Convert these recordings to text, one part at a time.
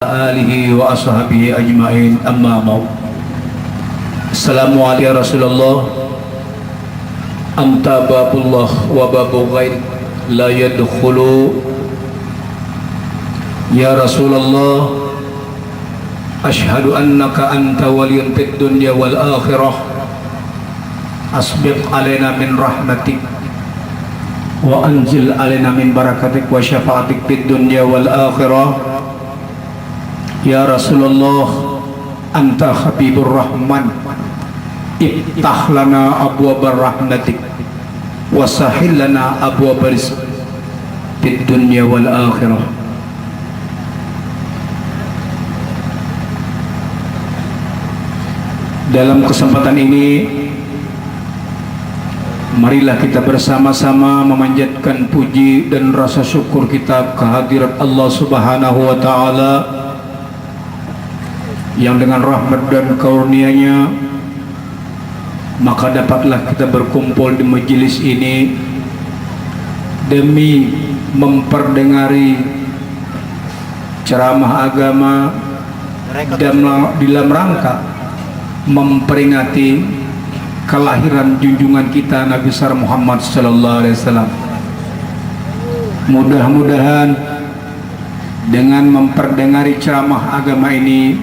alihi wa ashabihi ajma'in, amma ba'd. Assalamualaikum ya Rasulullah, anta babullah wa babu ghair la yadkhulu. Ya Rasulullah, ashhadu annaka anta waliyun fid dunya wal akhirah, asbiq alaina min rahmatik wa anzil alaina min barakatik wa syafaatik fid dunya wal akhirah. Ya Rasulullah, anta habibur rahman, iftah lana abwabar rahmatik wa sahil lana abwabar rizq fid dunya wal akhirah. Dalam kesempatan ini, marilah kita bersama-sama memanjatkan puji dan rasa syukur kita kehadirat Allah Subhanahu wa Ta'ala, yang dengan rahmat dan karunia-Nya maka dapatlah kita berkumpul di majelis ini demi memperdengari ceramah agama dalam rangka memperingati kelahiran junjungan kita Nabi besar Muhammad sallallahu alaihi wasallam. Mudah-mudahan dengan memperdengari ceramah agama ini,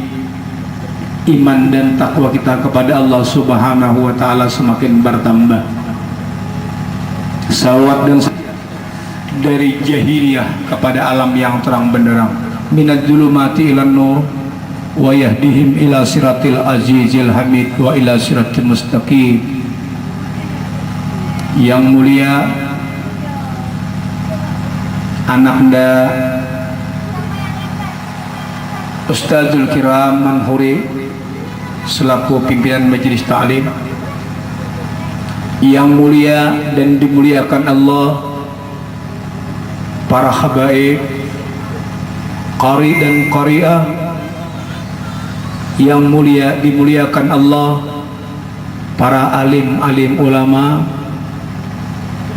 iman dan takwa kita kepada Allah Subhanahu wa Ta'ala semakin bertambah. Salawat dan dari jahiliyah kepada alam yang terang benderang, minadz zulumati ilan nur wa yahdihim ila siratil azizil hamid wa ila siratil mustaqim. Yang mulia ananda Ustadzul Kiram Manhuri selaku pimpinan majelis ta'lim, yang mulia dan dimuliakan Allah, para habaib, qari dan qari'ah yang mulia dimuliakan Allah, para alim-alim ulama,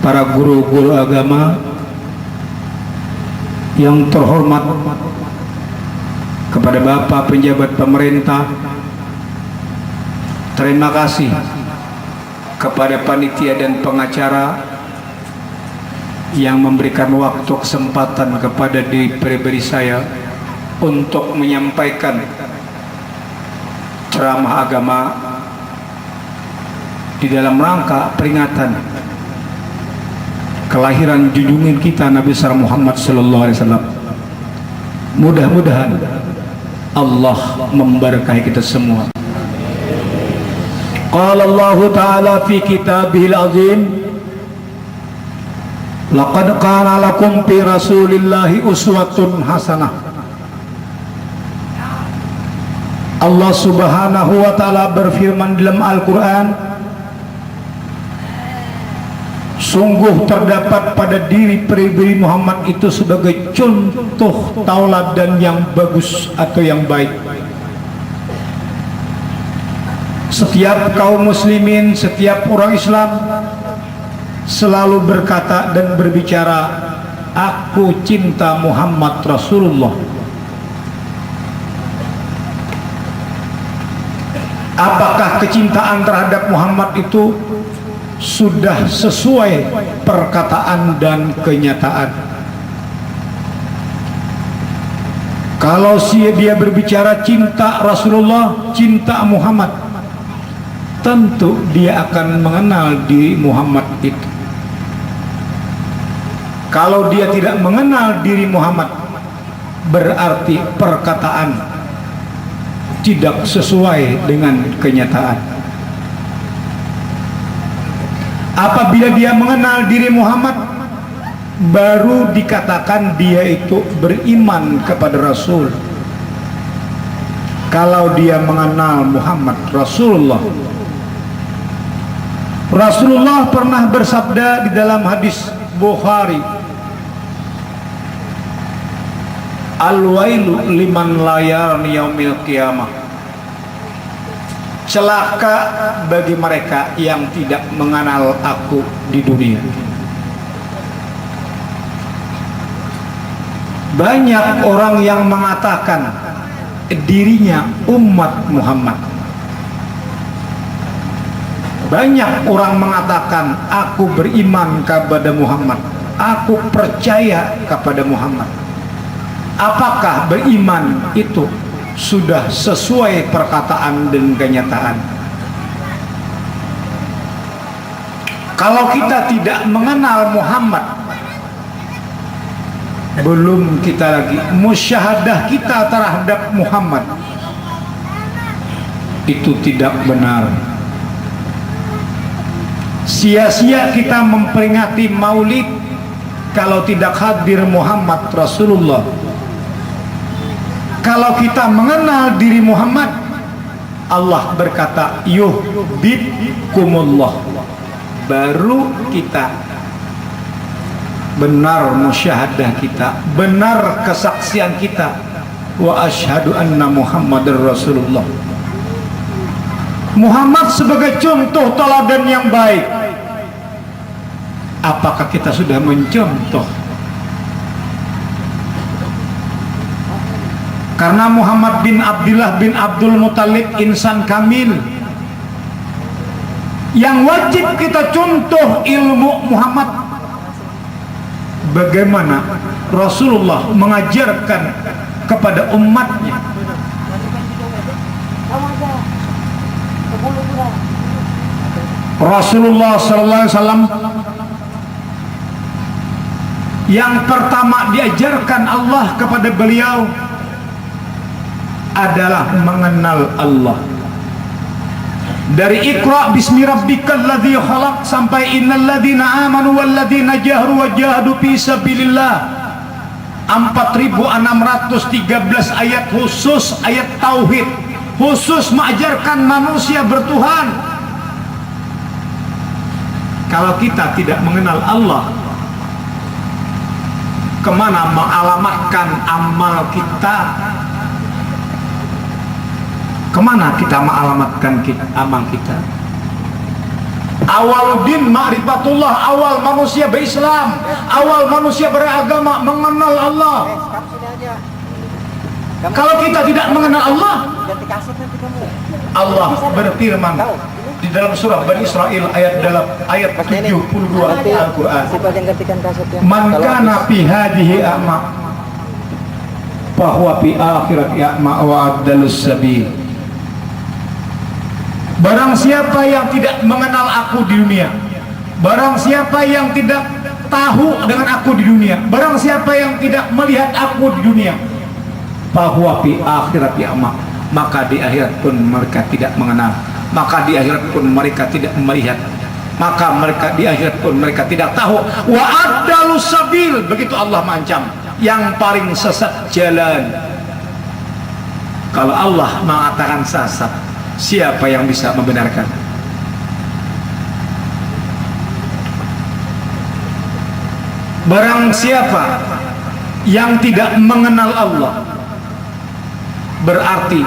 para guru-guru agama yang terhormat, kepada Bapak penjabat pemerintah, terima kasih kepada panitia dan pengacara yang memberikan waktu kesempatan kepada diri pribadi saya untuk menyampaikan ceramah agama di dalam rangka peringatan kelahiran junjungan kita Nabi besar Muhammad sallallahu alaihi wasallam. Mudah-mudahan Allah memberkahi kita semua. Qala Allah Ta'ala fi kitabihil azim, laqad kana lakum fi rasulillahi uswatun hasanah. Allah Subhanahu wa Ta'ala berfirman dalam Al-Quran, sungguh terdapat pada diri pribadi Muhammad itu sebagai contoh tauladan yang bagus atau yang baik. Setiap kaum muslimin, setiap orang Islam selalu berkata dan berbicara, aku cinta Muhammad Rasulullah. Apakah kecintaan terhadap Muhammad itu sudah sesuai perkataan dan kenyataan? Kalau dia berbicara cinta Rasulullah, cinta Muhammad, tentu dia akan mengenal diri Muhammad itu. Kalau dia tidak mengenal diri Muhammad, berarti perkataan tidak sesuai dengan kenyataan. Apabila dia mengenal diri Muhammad, baru dikatakan dia itu beriman kepada Rasul. Kalau dia mengenal Muhammad Rasulullah. Rasulullah pernah bersabda di dalam hadis Bukhari, al-wailu liman layar yaumil qiyamah, celaka bagi mereka yang tidak mengenal aku di dunia. Banyak orang yang mengatakan dirinya umat Muhammad. Banyak orang mengatakan aku beriman kepada Muhammad, aku percaya kepada Muhammad. Apakah beriman itu sudah sesuai perkataan dan kenyataan? Kalau kita tidak mengenal Muhammad, belum kita lagi musyahadah kita terhadap Muhammad itu tidak benar. Sia-sia kita memperingati Maulid kalau tidak hadir Muhammad Rasulullah. Kalau kita mengenal diri Muhammad, Allah berkata yuhibbukumullah, baru kita benar musyahadah kita, benar kesaksian kita, wa asyhadu anna Muhammadar Rasulullah. Muhammad sebagai contoh teladan yang baik. Apakah kita sudah mencontoh? Karena Muhammad bin Abdullah bin Abdul Muthalib insan kamil, yang wajib kita contoh ilmu Muhammad. Bagaimana Rasulullah mengajarkan kepada umatnya. Rasulullah sallallahu alaihi wasallam yang pertama diajarkan Allah kepada beliau adalah mengenal Allah. Dari Iqra bismi rabbikal ladzi khalaq sampai innal ladzina amanu wal ladzina jahru wa jahadu fi sabilillah, 4613 ayat khusus, ayat tauhid khusus mengajarkan manusia bertuhan. Kalau kita tidak mengenal Allah, kemana mengalamatkan amal kita? Kemana kita mengalamatkan amal kita? Awal din ma'rifatullah, awal manusia berislam, awal manusia beragama mengenal Allah. Kalau kita tidak mengenal Allah, Allah berfirman di dalam surah Bani Israel ayat 72 Al-Quran, man kana fi hadhihi a'ma fahuwa fi akhirati a'ma wa adalus sabil. Barang siapa yang tidak mengenal aku di dunia, barang siapa yang tidak tahu dengan aku di dunia, barang siapa yang tidak melihat aku di dunia, fahuwa fi akhirati a'ma, maka di akhirat pun mereka tidak mengenal, maka di akhirat pun mereka tidak melihat, maka mereka di akhirat pun mereka tidak tahu. Wa adalus sabil, begitu Allah mengancam yang paling sesat jalan. Kalau Allah mengatakan sesat, siapa yang bisa membenarkan? Barang siapa yang tidak mengenal Allah, berarti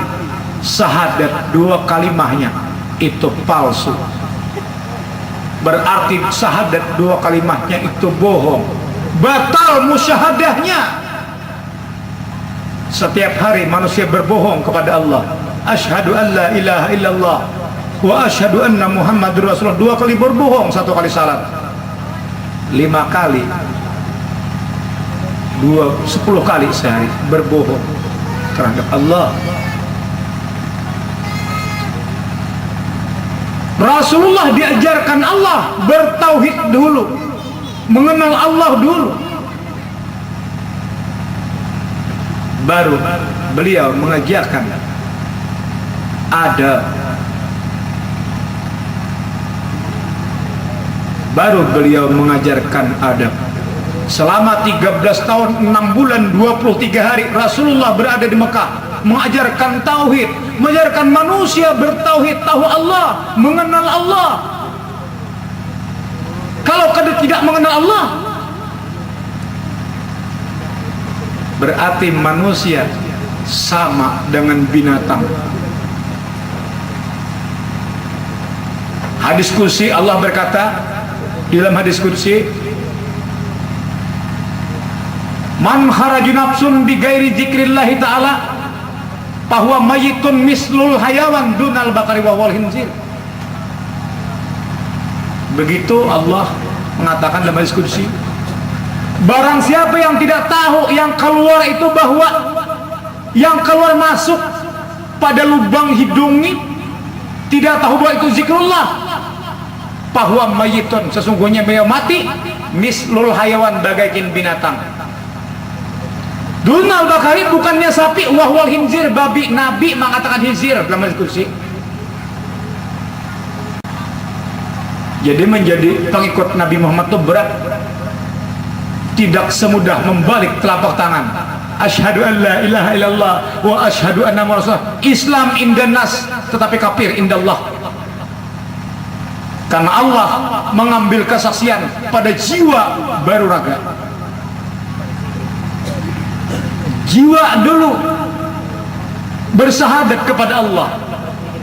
syahadat dua kalimahnya itu palsu, berarti syahadat dua kalimahnya itu bohong, batal musyahadahnya. Setiap hari manusia berbohong kepada Allah. Asyhadu an la ilaha illallah wa asyhadu anna Muhammadur Rasulullah. Dua kali berbohong, satu kali salat. 5 kali, 10 kali sehari berbohong terhadap Allah. Rasulullah diajarkan Allah bertauhid dulu, mengenal Allah dulu, baru beliau mengajarkan adab, baru beliau mengajarkan adab. Selama 13 tahun 6 bulan 23 hari Rasulullah berada di Mekah, mengajarkan tauhid, mengajarkan manusia bertauhid, tahu Allah, mengenal Allah. Kalau tidak mengenal Allah, berarti manusia sama dengan binatang. Hadis kursi, Allah berkata di dalam hadis kursi, man kharaju nafsun bi ghairi dzikrillahi ta'ala bahwa mayitun mislul hayawan dunal bakari wa wal hinzir. Begitu Allah mengatakan dalam hadis qudsi, barang siapa yang tidak tahu yang keluar itu bahwa yang keluar masuk pada lubang hidung ini tidak tahu bahwa itu zikrullah, bahwa mayitun sesungguhnya beliau mati mislul hayawan bagaikan binatang. Dunal bakari bukannya sapi, wahwal hinzir babi. Nabi mengatakan hinzir dalam hadis qudsi. Jadi menjadi pengikut Nabi Muhammad itu berat. Tidak semudah membalik telapak tangan. Asyhadu an la ilaha illallah wa asyhadu anna Rasulullah. Islam indanas tetapi kafir indallah. Karena Allah mengambil kesaksian pada jiwa baru raga. Jiwa dulu bersahadat kepada Allah,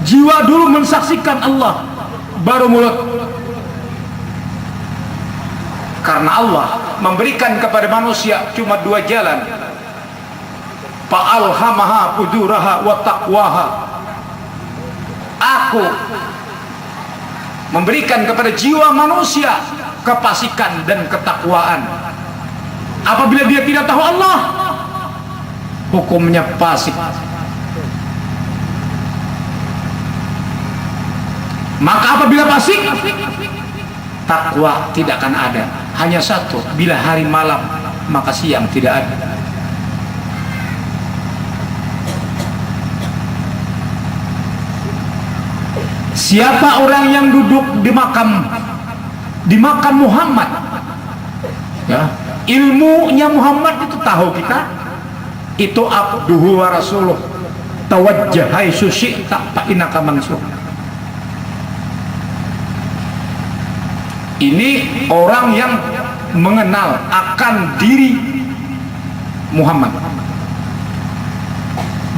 jiwa dulu mensaksikan Allah, baru mulut. Karena Allah memberikan kepada manusia cuma dua jalan, fa'alhamaha fujuraha wa taqwaha. Aku memberikan kepada jiwa manusia kefasikan dan ketakwaan. Apabila dia tidak tahu Allah, hukumnya fasik. Maka apabila fasik, takwa tidak akan ada. Hanya satu, bila hari malam maka siang tidak ada. Siapa orang yang duduk di makam Muhammad, ya, ilmunya Muhammad itu tahu kita, itu abduhu wa rasuluh, tawajjah haitsu syi'ta fa innaka mansur. Ini orang yang mengenal akan diri Muhammad.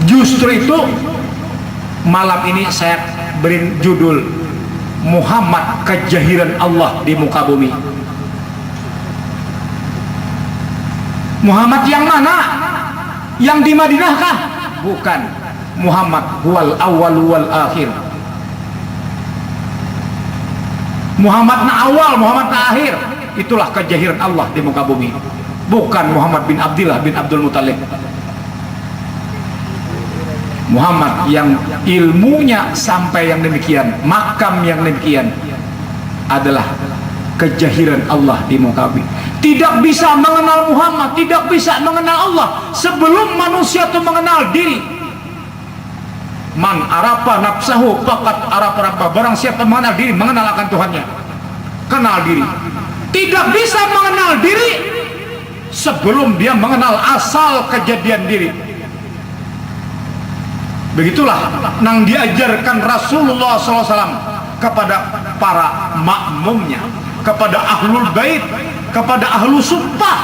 Justru itu malam ini saya beri judul Muhammad kejahiran Allah di muka bumi. Muhammad yang mana? Yang di Madinah kah? Bukan. Muhammad huwal awwal wal akhir. Muhammad na awal, Muhammad na akhir. Itulah kejahiran Allah di muka bumi. Bukan Muhammad bin Abdullah bin Abdul Muthalib. Muhammad yang ilmunya sampai yang demikian, makam yang demikian, adalah kejahiran Allah di muka bumi. Tidak bisa mengenal Muhammad, tidak bisa mengenal Allah sebelum manusia itu mengenal diri. Man arafa nafsahu faqad arafa rabbah. Barang siapa mengenal diri, mengenal akan Tuhannya. Kenal diri. Tidak bisa mengenal diri sebelum dia mengenal asal kejadian diri. Begitulah yang diajarkan Rasulullah SAW kepada para makmumnya, kepada ahlul bait, kepada ahlu sumpah,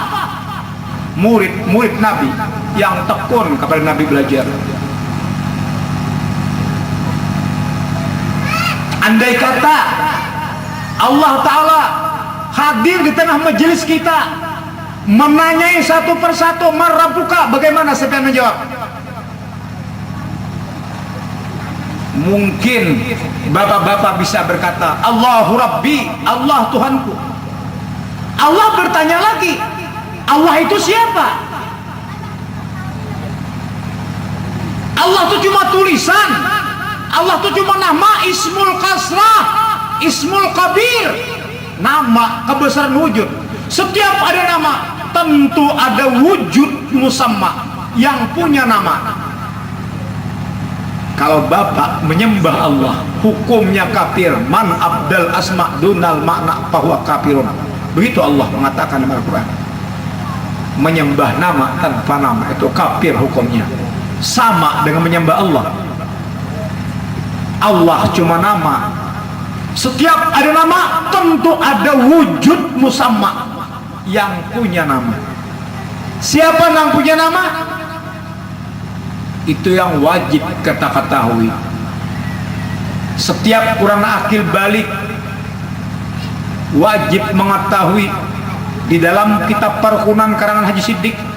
murid-murid Nabi yang tekun kepada Nabi belajar. Andai kata Allah Ta'ala hadir di tengah majelis kita, menanyai satu persatu, man rabbuka, bagaimana saya akan menjawab? Mungkin bapak-bapak bisa berkata, Allahu Rabbi, Allah Tuhanku. Allah bertanya lagi, Allah itu siapa? Allah itu cuma tulisan, Allah itu cuma nama, ismul kasrah, ismul kabir, nama kebesaran wujud. Setiap ada nama tentu ada wujud musamma yang punya nama. Kalau bapak menyembah Allah, hukumnya kafir. Man abdal asma dunal makna bahwa kafirun. Begitu Allah mengatakan dalam Al-Quran. Menyembah nama tanpa nama itu kafir hukumnya. Sama dengan menyembah Allah. Allah cuma nama. Setiap ada nama tentu ada wujud musamma yang punya nama. Siapa yang punya nama? Itu yang wajib kita ketahui. Setiap orang akil balik wajib mengetahui di dalam kitab Parkunan karangan Haji Siddiq